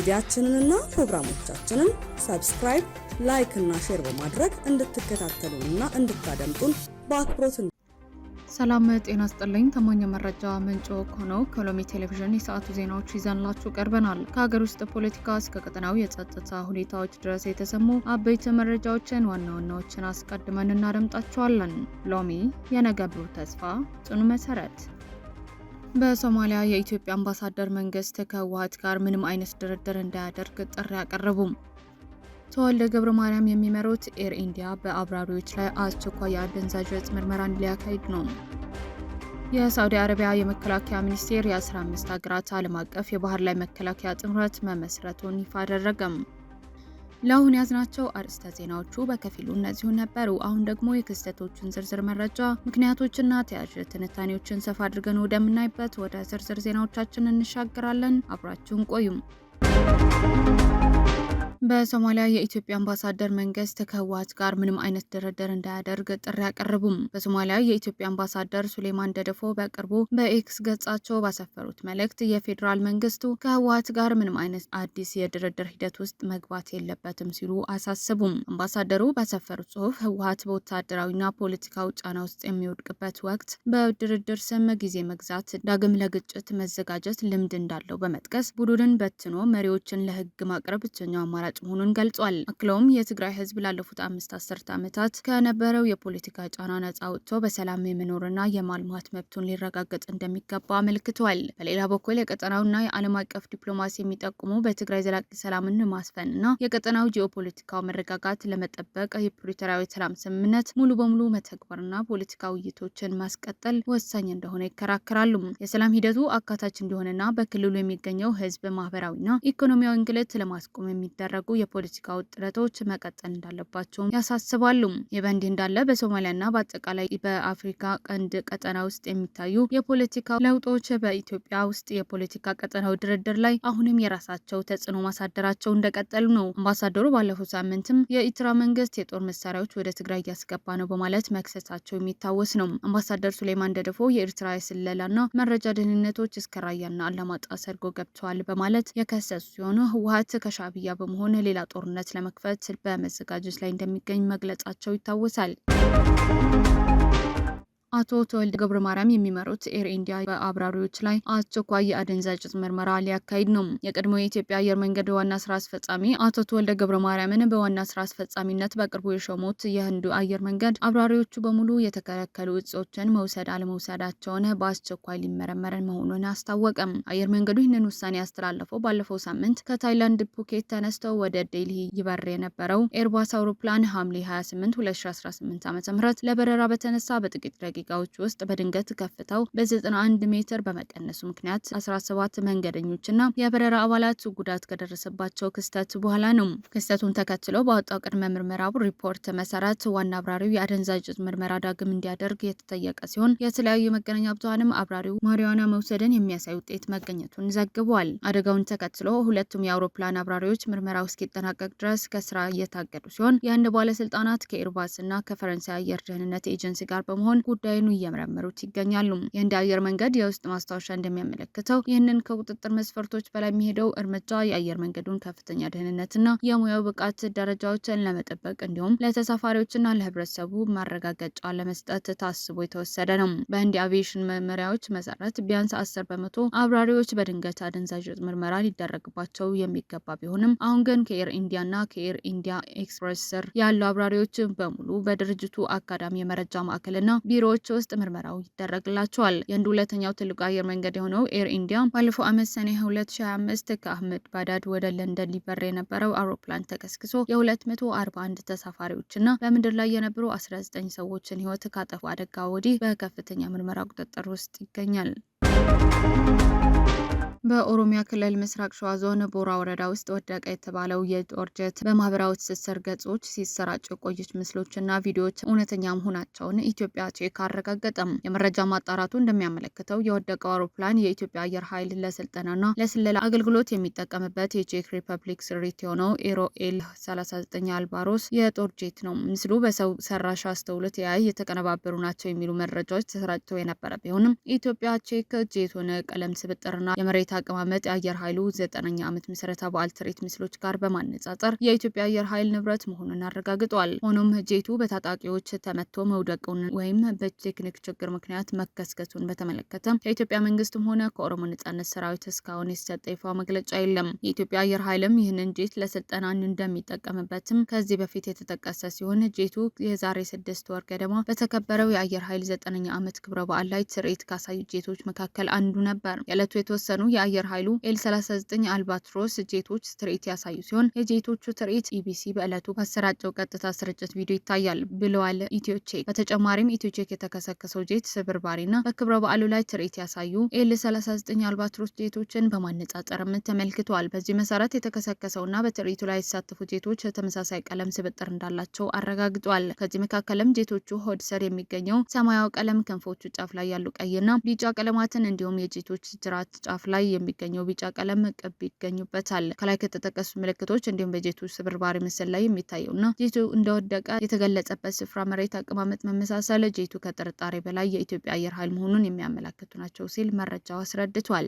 ሚዲያችንንና ፕሮግራሞቻችንን ሰብስክራይብ፣ ላይክ እና ሼር በማድረግ እንድትከታተሉንና እንድታደምጡን በአክብሮት ሰላም ጤና ይስጥልኝ። ተማኛ መረጃ ምንጭ ሆነው ከሎሚ ቴሌቪዥን የሰዓቱ ዜናዎች ይዘንላችሁ ቀርበናል። ከሀገር ውስጥ ፖለቲካ እስከ ቀጠናዊ የጸጥታ ሁኔታዎች ድረስ የተሰሙ አበይት መረጃዎችን ዋናዎችን አስቀድመን እናደምጣቸዋለን። ሎሚ የነገ ብሩህ ተስፋ ጽኑ መሰረት። በሶማሊያ የኢትዮጵያ አምባሳደር መንግስት ከህወሓት ጋር ምንም አይነት ድርድር እንዳያደርግ ጥሪ አቀረቡም። ተወልደ ገብረ ማርያም የሚመሩት ኤር ኢንዲያ በአብራሪዎች ላይ አስቸኳይ የአደንዛዥ እጽ ምርመራን ሊያካሂድ ነው። የሳዑዲ አረቢያ የመከላከያ ሚኒስቴር የ15 ሀገራት ዓለም አቀፍ የባህር ላይ መከላከያ ጥምረት መመስረቱን ይፋ አደረገም። ለአሁን ያዝናቸው አርዕስተ ዜናዎቹ በከፊሉ እነዚሁ ነበሩ። አሁን ደግሞ የክስተቶቹን ዝርዝር መረጃ ምክንያቶችና ተያያዥ ትንታኔዎችን ሰፋ አድርገን ወደምናይበት ወደ ዝርዝር ዜናዎቻችን እንሻገራለን። አብራችሁን ቆዩም። በሶማሊያ የኢትዮጵያ አምባሳደር መንግስት ከህወሓት ጋር ምንም አይነት ድርድር እንዳያደርግ ጥሪ አቀረቡም። በሶማሊያ የኢትዮጵያ አምባሳደር ሱሌማን ደደፎ በቅርቡ በኤክስ ገጻቸው ባሰፈሩት መልእክት የፌዴራል መንግስቱ ከህወሓት ጋር ምንም አይነት አዲስ የድርድር ሂደት ውስጥ መግባት የለበትም ሲሉ አሳስቡም። አምባሳደሩ ባሰፈሩት ጽሁፍ ህወሓት በወታደራዊና ፖለቲካዊ ጫና ውስጥ የሚወድቅበት ወቅት በድርድር ስም ጊዜ መግዛት፣ ዳግም ለግጭት መዘጋጀት ልምድ እንዳለው በመጥቀስ ቡድንን በትኖ መሪዎችን ለህግ ማቅረብ ብቸኛው አማራጭ መሆኑን ገልጿል። አክለውም የትግራይ ህዝብ ላለፉት 5 አስርት ዓመታት ከነበረው የፖለቲካ ጫና ነጻ ወጥቶ በሰላም የመኖርና የማልማት መብቱን ሊረጋገጥ እንደሚገባ አመልክቷል። በሌላ በኩል የቀጠናውና የዓለም አቀፍ ዲፕሎማሲ የሚጠቁሙ በትግራይ ዘላቂ ሰላምን ማስፈንና የቀጠናው ጂኦፖለቲካው መረጋጋት ለመጠበቅ የፕሪቶሪያዊ ሰላም ስምምነት ሙሉ በሙሉ መተግበርና ፖለቲካዊ ውይይቶችን ማስቀጠል ወሳኝ እንደሆነ ይከራከራሉ። የሰላም ሂደቱ አካታች እንዲሆንና በክልሉ የሚገኘው ህዝብ ማህበራዊና ኢኮኖሚያዊ እንግልት ለማስቆም የሚደረጉ የፖለቲካ ውጥረቶች መቀጠል እንዳለባቸውም ያሳስባሉ። ይህ በእንዲህ እንዳለ በሶማሊያና በአጠቃላይ በአፍሪካ ቀንድ ቀጠና ውስጥ የሚታዩ የፖለቲካ ለውጦች በኢትዮጵያ ውስጥ የፖለቲካ ቀጠናው ድርድር ላይ አሁንም የራሳቸው ተጽዕኖ ማሳደራቸው እንደቀጠሉ ነው። አምባሳደሩ ባለፈው ሳምንትም የኤርትራ መንግስት የጦር መሳሪያዎች ወደ ትግራይ እያስገባ ነው በማለት መክሰሳቸው የሚታወስ ነው። አምባሳደር ሱሌማን ደደፎ የኤርትራ የስለላና መረጃ ደህንነቶች እስከ ራያና አላማጣ ሰርጎ ገብተዋል በማለት የከሰሱ ሲሆኑ ህወሓት ከሻዕቢያ በመሆን ሌላ ጦርነት ለመክፈት በመዘጋጀት ላይ እንደሚገኝ መግለጻቸው ይታወሳል። አቶ ተወልደ ገብረ ማርያም የሚመሩት ኤር ኢንዲያ በአብራሪዎች ላይ አስቸኳይ የአደንዛዥ እጽ ምርመራ ሊያካሂድ ነው። የቀድሞ የኢትዮጵያ አየር መንገድ ዋና ስራ አስፈጻሚ አቶ ተወልደ ገብረ ማርያምን በዋና ስራ አስፈጻሚነት በቅርቡ የሾሙት የህንዱ አየር መንገድ አብራሪዎቹ በሙሉ የተከለከሉ እጾችን መውሰድ አለመውሰዳቸውን በአስቸኳይ ሊመረመር መሆኑን አስታወቀም። አየር መንገዱ ይህንን ውሳኔ ያስተላለፈው ባለፈው ሳምንት ከታይላንድ ፑኬት ተነስተው ወደ ዴልሂ ይበር የነበረው ኤርባስ አውሮፕላን ሐምሌ 28 2018 ዓ.ም ለበረራ በተነሳ በጥቂት ደቂቃዎች ውስጥ በድንገት ከፍታው በ91 ሜትር በመቀነሱ ምክንያት 17 መንገደኞችና የበረራ አባላት ጉዳት ከደረሰባቸው ክስተት በኋላ ነው። ክስተቱን ተከትሎ ባወጣው ቅድመ ምርመራ ሪፖርት መሰረት ዋና አብራሪው የአደንዛዥ እጽ ምርመራ ዳግም እንዲያደርግ የተጠየቀ ሲሆን የተለያዩ የመገናኛ ብዙኃንም አብራሪው ማሪዋና መውሰድን የሚያሳይ ውጤት መገኘቱን ዘግቧል። አደጋውን ተከትሎ ሁለቱም የአውሮፕላን አብራሪዎች ምርመራው እስኪጠናቀቅ ድረስ ከስራ እየታገዱ ሲሆን የህንድ ባለስልጣናት ከኤርባስና ከፈረንሳይ አየር ደህንነት ኤጀንሲ ጋር በመሆን ጉዳዩን እየመረመሩት ይገኛሉ። የህንድ አየር መንገድ የውስጥ ማስታወሻ እንደሚያመለክተው ይህንን ከቁጥጥር መስፈርቶች በላይ የሚሄደው እርምጃ የአየር መንገዱን ከፍተኛ ደህንነትና የሙያው ብቃት ደረጃዎችን ለመጠበቅ እንዲሁም ለተሳፋሪዎችና ለህብረተሰቡ ማረጋገጫ ለመስጠት ታስቦ የተወሰደ ነው። በህንድ አቪዬሽን መመሪያዎች መሰረት ቢያንስ 10% አብራሪዎች በድንገት አደንዛዥ እጽ ምርመራ ሊደረግባቸው የሚገባ ቢሆንም አሁን ግን ከኤር ኢንዲያና ከኤር ኢንዲያ ኤክስፕሬስ ስር ያሉ አብራሪዎች በሙሉ በድርጅቱ አካዳሚ የመረጃ ማዕከልና ቢሮዎች ውስጥ ምርመራው ይደረግላቸዋል። የህንድ ሁለተኛው ትልቁ አየር መንገድ የሆነው ኤር ኢንዲያ ባለፈው ዓመት ሰኔ 2025 ከአህመድ ባዳድ ወደ ለንደን ሊበር የነበረው አውሮፕላን ተከስክሶ የ241 ተሳፋሪዎችና በምድር ላይ የነበሩ 19 ሰዎችን ህይወት ካጠፉ አደጋ ወዲህ በከፍተኛ ምርመራ ቁጥጥር ውስጥ ይገኛል። በኦሮሚያ ክልል ምስራቅ ሸዋ ዞን ቦራ ወረዳ ውስጥ ወደቀ የተባለው የጦር ጀት በማህበራዊ ትስስር ገጾች ሲሰራጩ የቆዩት ምስሎችና ቪዲዮዎች እውነተኛ መሆናቸውን ኢትዮጵያ ቼክ አረጋገጠም። የመረጃ ማጣራቱ እንደሚያመለክተው የወደቀው አውሮፕላን የኢትዮጵያ አየር ኃይል ለስልጠናና ለስለላ አገልግሎት የሚጠቀምበት የቼክ ሪፐብሊክ ስሪት የሆነው ኤሮኤል 39 አልባሮስ የጦር ጄት ነው። ምስሉ በሰው ሰራሽ አስተውሎት AI የተቀነባበሩ ናቸው የሚሉ መረጃዎች ተሰራጭተው የነበረ ቢሆንም ኢትዮጵያ ቼክ ጄቱን ቀለም ስብጥርና የመሬት አቀማመጥ የአየር ኃይሉ 9ኛ ዓመት ምስረታ በዓል ትርኢት ምስሎች ጋር በማነጻጸር የኢትዮጵያ አየር ኃይል ንብረት መሆኑን አረጋግጧል። ሆኖም ጄቱ በታጣቂዎች ተመቶ መውደቁን ወይም በቴክኒክ ችግር ምክንያት መከስከሱን በተመለከተ ከኢትዮጵያ መንግስትም ሆነ ከኦሮሞ ነጻነት ሰራዊት እስካሁን የተሰጠ ይፋ መግለጫ የለም። የኢትዮጵያ አየር ኃይልም ይህንን ጄት ለስልጠና እንደሚጠቀምበትም ከዚህ በፊት የተጠቀሰ ሲሆን ጄቱ የዛሬ 6 ወር ገደማ በተከበረው የአየር ኃይል 9ኛ ዓመት ክብረ በዓል ላይ ትርኢት ካሳዩ ጄቶች መካከል አንዱ ነበር። የዕለቱ የተወሰኑ የአየር ኃይሉ ኤል39 አልባትሮስ ጄቶች ትርኢት ያሳዩ ሲሆን የጄቶቹ ትርኢት ኢቢሲ በዕለቱ ባሰራጨው ቀጥታ ስርጭት ቪዲዮ ይታያል ብለዋል ኢትዮቼክ። በተጨማሪም ኢትዮቼክ የተከሰከሰው ጄት ስብርባሪና በክብረ በዓሉ ላይ ትርኢት ያሳዩ ኤል39 አልባትሮስ ጄቶችን በማነጻጸርም ተመልክቷል። በዚህ መሰረት የተከሰከሰውና በትርኢቱ ላይ የተሳተፉ ጄቶች ተመሳሳይ ቀለም ስብጥር እንዳላቸው አረጋግጧል። ከዚህ መካከልም ጄቶቹ ሆድ ስር የሚገኘው ሰማያዊ ቀለም፣ ክንፎቹ ጫፍ ላይ ያሉ ቀይና ቢጫ ቀለማትን እንዲሁም የጄቶች ጅራት ጫፍ ላይ የሚገኘው ቢጫ ቀለም ቅብ ይገኙበታል። ከላይ ከተጠቀሱ ምልክቶች እንዲሁም በጄቶች ስብርባሪ ምስል ላይ የሚታየውና ጄቱ እንደወደቀ የተገለጸበት ስፍራ መሬት አቀማመጥ መመሳሰል ጄቱ ከጥርጣሬ በላይ የኢትዮጵያ አየር ኃይል መሆኑን የሚያመላክቱ ናቸው ሲል መረጃው አስረድቷል።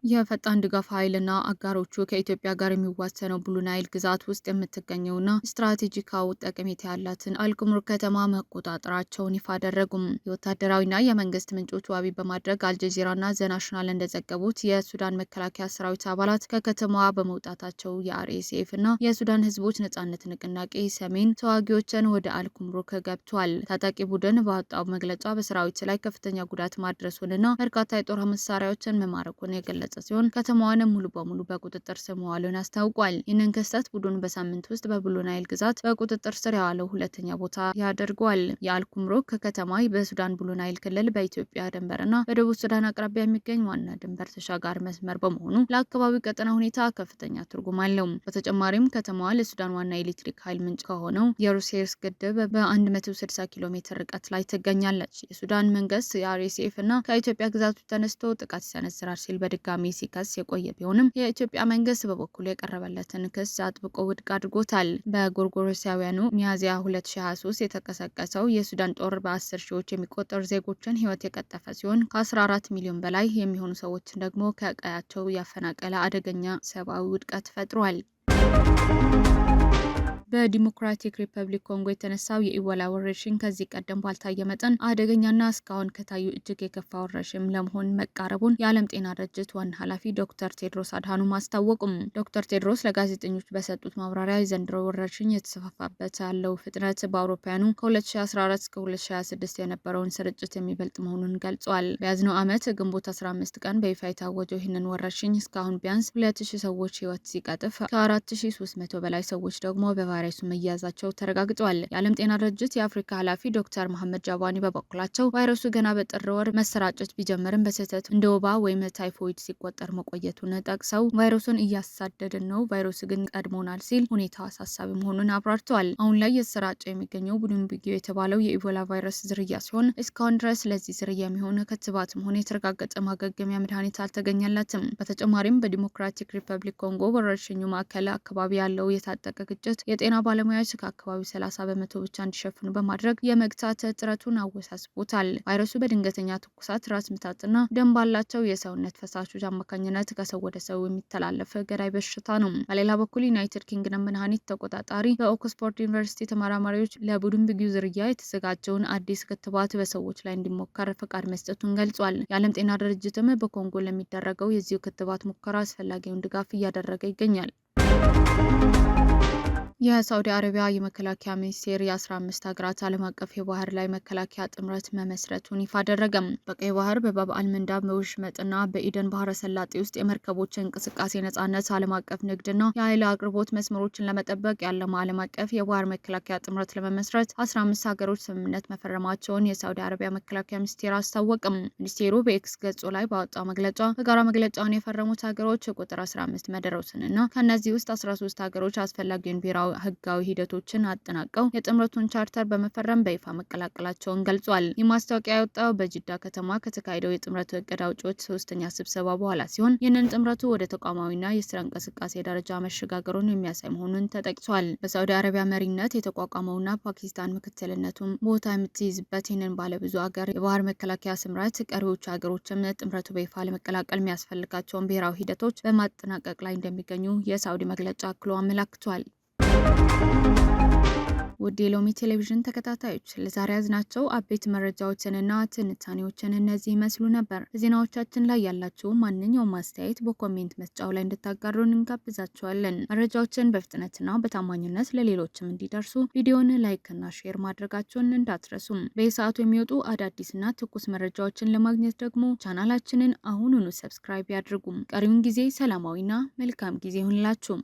የፈጣን ድጋፍ ኃይልና አጋሮቹ ከኢትዮጵያ ጋር የሚዋሰነው ብሉ ናይል ግዛት ውስጥ የምትገኘውና ስትራቴጂካዊ ጠቀሜታ ያላትን አልኩምሩክ ከተማ መቆጣጠራቸውን ይፋ አደረጉም። የወታደራዊና የመንግስት ምንጮች ዋቢ በማድረግ አልጀዚራና ዘናሽናል እንደዘገቡት የሱዳን መከላከያ ሰራዊት አባላት ከከተማዋ በመውጣታቸው የአርኤስኤፍና የሱዳን ህዝቦች ነጻነት ንቅናቄ ሰሜን ተዋጊዎችን ወደ አልኩምሩክ ገብቷል። ታጣቂ ቡድን ባወጣው መግለጫ በሰራዊት ላይ ከፍተኛ ጉዳት ማድረሱንና በርካታ የጦር መሳሪያዎችን መማረኩን የገለጸ ሲሆን ከተማዋን ሙሉ በሙሉ በቁጥጥር ስር መዋሉን አስታውቋል። ይህንን ክስተት ቡድኑ በሳምንት ውስጥ በብሉ ናይል ግዛት በቁጥጥር ስር ያዋለው ሁለተኛ ቦታ ያደርገዋል። የአልኩምሩክ ከተማ በሱዳን ብሉ ናይል ክልል በኢትዮጵያ ድንበርና በደቡብ ሱዳን አቅራቢያ የሚገኝ ዋና ድንበር ተሻጋሪ መስመር በመሆኑ ለአካባቢው ቀጠና ሁኔታ ከፍተኛ ትርጉም አለው። በተጨማሪም ከተማዋ ለሱዳን ዋና ኤሌክትሪክ ኃይል ምንጭ ከሆነው የሩሴርስ ግድብ በ160 ኪሎ ሜትር ርቀት ላይ ትገኛለች። የሱዳን መንግስት የአርኤስኤፍ እና ከኢትዮጵያ ግዛቶች ተነስቶ ጥቃት ይሰነዝራል ሲል በድጋሚ ሲከስ የቆየ ቢሆንም የኢትዮጵያ መንግስት በበኩሉ የቀረበለትን ክስ አጥብቆ ውድቅ አድርጎታል። በጎርጎሮሳውያኑ ሚያዝያ 2023 የተቀሰቀሰው የሱዳን ጦር በ10 ሺዎች የሚቆጠሩ ዜጎችን ህይወት የቀጠፈ ሲሆን ከ14 ሚሊዮን በላይ የሚሆኑ ሰዎችን ደግሞ ከቀያቸው ያፈናቀለ አደገኛ ሰብአዊ ውድቀት ፈጥሯል። በዲሞክራቲክ ሪፐብሊክ ኮንጎ የተነሳው የኢቦላ ወረርሽኝ ከዚህ ቀደም ባልታየ መጠን አደገኛና እስካሁን ከታዩ እጅግ የከፋ ወረርሽኝ ለመሆን መቃረቡን የዓለም ጤና ድርጅት ዋና ኃላፊ ዶክተር ቴድሮስ አድሃኖም አስታወቁም። ዶክተር ቴድሮስ ለጋዜጠኞች በሰጡት ማብራሪያ የዘንድሮ ወረርሽኝ የተስፋፋበት ያለው ፍጥነት በአውሮፓውያኑ ከ2014 እስከ 2026 የነበረውን ስርጭት የሚበልጥ መሆኑን ገልጿል። በያዝነው ዓመት ግንቦት 15 ቀን በይፋ የታወጀው ይህንን ወረርሽኝ እስካሁን ቢያንስ 2000 ሰዎች ህይወት ሲቀጥፍ ከ4300 በላይ ሰዎች ደግሞ በቫይረሱ መያዛቸው ተረጋግጧል። የዓለም ጤና ድርጅት የአፍሪካ ኃላፊ ዶክተር መሐመድ ጃባኒ በበኩላቸው ቫይረሱ ገና በጥር ወር መሰራጨት ቢጀምርም በስህተት እንደ ወባ ወይም ታይፎይድ ሲቆጠር መቆየቱን ጠቅሰው ቫይረሱን እያሳደድን ነው፣ ቫይረሱ ግን ቀድሞናል ሲል ሁኔታው አሳሳቢ መሆኑን አብራርተዋል። አሁን ላይ የተሰራጨ የሚገኘው ቡንዲቡጊዮ የተባለው የኢቦላ ቫይረስ ዝርያ ሲሆን እስካሁን ድረስ ለዚህ ዝርያ የሚሆን ክትባትም ሆነ የተረጋገጠ ማገገሚያ መድኃኒት አልተገኘለትም። በተጨማሪም በዲሞክራቲክ ሪፐብሊክ ኮንጎ ወረርሽኙ ማዕከል አካባቢ ያለው የታጠቀ ግጭት የጤና ባለሙያዎች ከአካባቢው 30 በመቶ ብቻ እንዲሸፍኑ በማድረግ የመግታት ጥረቱን አወሳስቦታል። ቫይረሱ በድንገተኛ ትኩሳት፣ ራስ ምታትና ደም ባላቸው የሰውነት ፈሳሾች አማካኝነት ከሰው ወደ ሰው የሚተላለፍ ገዳይ በሽታ ነው። በሌላ በኩል ዩናይትድ ኪንግደም መድኃኒት ተቆጣጣሪ በኦክስፎርድ ዩኒቨርሲቲ ተመራማሪዎች ለቡንዲቡጊዮ ዝርያ የተዘጋጀውን አዲስ ክትባት በሰዎች ላይ እንዲሞከር ፈቃድ መስጠቱን ገልጿል። የዓለም ጤና ድርጅትም በኮንጎ ለሚደረገው የዚሁ ክትባት ሙከራ አስፈላጊውን ድጋፍ እያደረገ ይገኛል። የሳዑዲ አረቢያ የመከላከያ ሚኒስቴር የ15 ሀገራት ዓለም አቀፍ የባህር ላይ መከላከያ ጥምረት መመስረቱን ይፋ አደረገም። በቀይ ባህር፣ በባብ አልመንዳብ፣ በወሽመጥና በኢደን ባህረ ሰላጤ ውስጥ የመርከቦች እንቅስቃሴ ነጻነት፣ ዓለም አቀፍ ንግድና የኃይል አቅርቦት መስመሮችን ለመጠበቅ ያለመ ዓለም አቀፍ የባህር መከላከያ ጥምረት ለመመስረት 15 ሀገሮች ስምምነት መፈረማቸውን የሳዑዲ አረቢያ መከላከያ ሚኒስቴር አስታወቅም። ሚኒስቴሩ በኤክስ ገጹ ላይ ባወጣው መግለጫ በጋራ መግለጫውን የፈረሙት ሀገሮች ቁጥር 15 መደረሱንና ከእነዚህ ውስጥ 13 ሀገሮች አስፈላጊውን ብሔራዊ ህጋዊ ሂደቶችን አጠናቀው የጥምረቱን ቻርተር በመፈረም በይፋ መቀላቀላቸውን ገልጿል። ይህ ማስታወቂያ የወጣው በጅዳ ከተማ ከተካሄደው የጥምረቱ እቅድ አውጪዎች ሶስተኛ ስብሰባ በኋላ ሲሆን ይህንን ጥምረቱ ወደ ተቋማዊና የስራ እንቅስቃሴ ደረጃ መሸጋገሩን የሚያሳይ መሆኑን ተጠቅሷል። በሳዑዲ አረቢያ መሪነት የተቋቋመውና ፓኪስታን ምክትልነቱን ቦታ የምትይዝበት ይህንን ባለብዙ ሀገር የባህር መከላከያ ስምረት ቀሪዎቹ ሀገሮችም ጥምረቱ በይፋ ለመቀላቀል የሚያስፈልጋቸውን ብሔራዊ ሂደቶች በማጠናቀቅ ላይ እንደሚገኙ የሳዑዲ መግለጫ አክሎ አመላክቷል። ውድ የሎሚ ቴሌቪዥን ተከታታዮች ለዛሬ ያዝናቸው አበይት መረጃዎችንና ትንታኔዎችን እነዚህ ይመስሉ ነበር። ዜናዎቻችን ላይ ያላችሁ ማንኛውም አስተያየት በኮሜንት መስጫው ላይ እንድታጋሩን እንጋብዛችኋለን። መረጃዎችን በፍጥነትና በታማኝነት ለሌሎችም እንዲደርሱ ቪዲዮን ላይክና ሼር ማድረጋችሁን እንዳትረሱም። በየሰዓቱ የሚወጡ አዳዲስና ትኩስ መረጃዎችን ለማግኘት ደግሞ ቻናላችንን አሁኑኑ ሰብስክራይብ ያድርጉም። ቀሪውን ጊዜ ሰላማዊና መልካም ጊዜ ይሁንላችሁ።